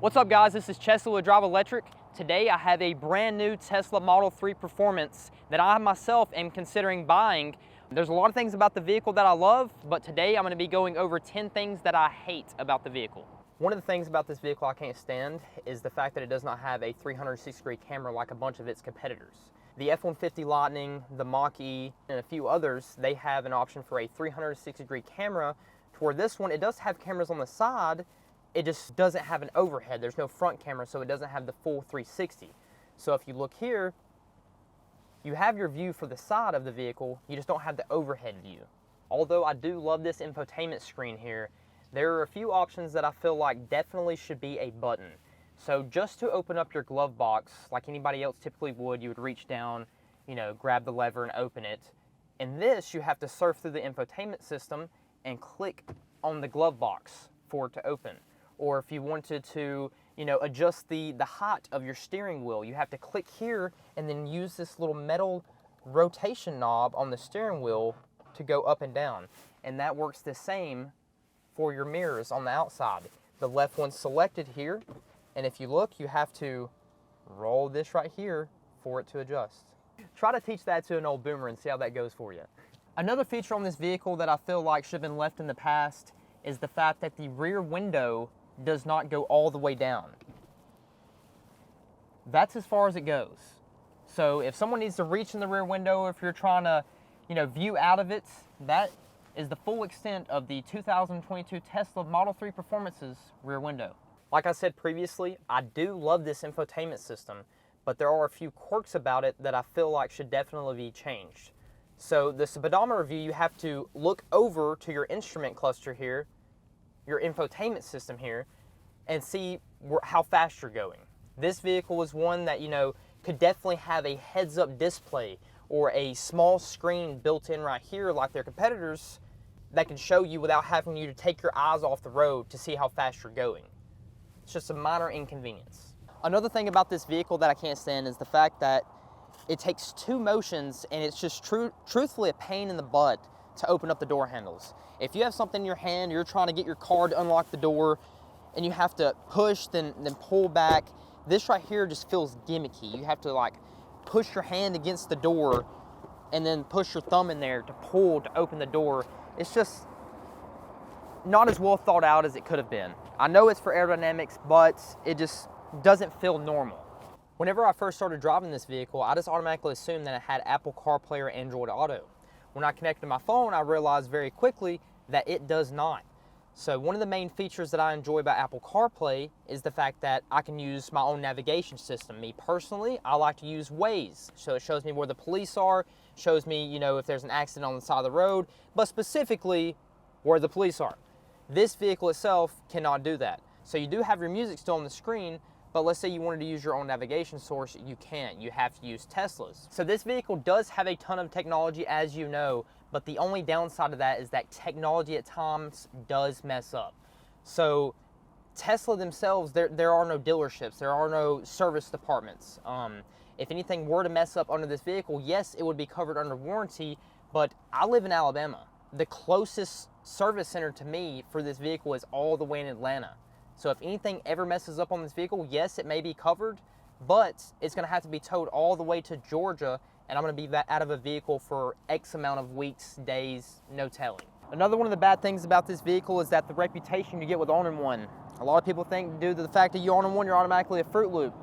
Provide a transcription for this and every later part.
What's up guys, this is Chesley with Drive Electric. Today I have a brand new Tesla Model 3 Performance that I myself am considering buying. There's a lot of things about the vehicle that I love, but today I'm going to be going over 10 things that I hate about the vehicle. One of the things about this vehicle I can't stand is the fact that it does not have a 360-degree camera like a bunch of its competitors. The F-150 Lightning, the Mach-E, and a few others, they have an option for a 360-degree camera, to where this one, it does have cameras on the side, it just doesn't have an overhead. There's no front camera, so it doesn't have the full 360. So if you look here, you have your view for the side of the vehicle, you just don't have the overhead view. Although I do love this infotainment screen here, there are a few options that I feel like definitely should be a button. So just to open up your glove box, like anybody else typically would, you would reach down, grab the lever and open it. In this, you have to surf through the infotainment system and click on the glove box for it to open. Or if you wanted to, adjust the height of your steering wheel, you have to click here and then use this little metal rotation knob on the steering wheel to go up and down. And that works the same for your mirrors on the outside. The left one's selected here, and if you look, you have to roll this right here for it to adjust. Try to teach that to an old boomer and see how that goes for you. Another feature on this vehicle that I feel like should have been left in the past is the fact that the rear window does not go all the way down. That's as far as it goes. So if someone needs to reach in the rear window, if you're trying to, view out of it, that is the full extent of the 2022 Tesla Model 3 Performance's rear window. Like I said previously, I do love this infotainment system, but there are a few quirks about it that I feel like should definitely be changed. So the speedometer view, you have to look over to your instrument cluster here, your infotainment system here, and see how fast you're going. This vehicle is one that, could definitely have a heads-up display or a small screen built in right here like their competitors that can show you without having you to take your eyes off the road to see how fast you're going. It's just a minor inconvenience. Another thing about this vehicle that I can't stand is the fact that it takes two motions, and it's just truthfully a pain in the butt to open up the door handles. If you have something in your hand, you're trying to get your car to unlock the door, and you have to push, then pull back. This right here just feels gimmicky. You have to push your hand against the door and then push your thumb in there to pull to open the door. It's just not as well thought out as it could have been. I know it's for aerodynamics, but it just doesn't feel normal. Whenever I first started driving this vehicle, I just automatically assumed that it had Apple CarPlay or Android Auto. When I connected my phone, I realized very quickly that it does not. So one of the main features that I enjoy about Apple CarPlay is the fact that I can use my own navigation system. Me personally, I like to use Waze. So it shows me where the police are, shows me, if there's an accident on the side of the road, but specifically where the police are. This vehicle itself cannot do that. So you do have your music still on the screen, but let's say you wanted to use your own navigation source, you can't. You have to use Tesla's. So this vehicle does have a ton of technology, as you know, but the only downside of that is that technology at times does mess up. So Tesla themselves, there are no dealerships, there are no service departments. If anything were to mess up under this vehicle, yes, it would be covered under warranty, but I live in Alabama. The closest service center to me for this vehicle is all the way in Atlanta. So if anything ever messes up on this vehicle, yes, it may be covered, but it's gonna have to be towed all the way to Georgia, and I'm gonna be out of a vehicle for X amount of weeks, days, no telling. Another one of the bad things about this vehicle is that the reputation you get with owning one. A lot of people think due to the fact that you own one, you're automatically a Fruit Loop.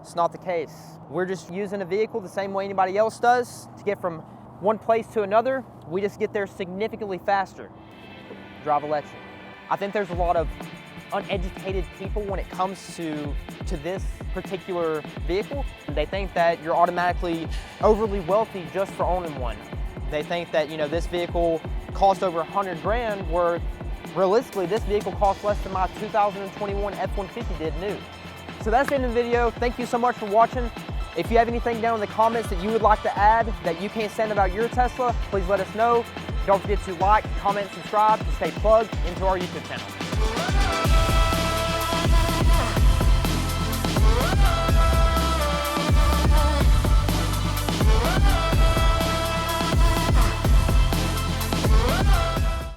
It's not the case. We're just using a vehicle the same way anybody else does to get from one place to another. We just get there significantly faster. Drive Electric. I think there's a lot of uneducated people when it comes to this particular vehicle. They think that you're automatically overly wealthy just for owning one. They think that this vehicle costs over 100 grand, where realistically this vehicle costs less than my 2021 F-150 did new. So that's the end of the video. Thank you so much for watching. If you have anything down in the comments that you would like to add that you can't stand about your Tesla, please let us know. Don't forget to like, comment, subscribe to stay plugged into our YouTube channel.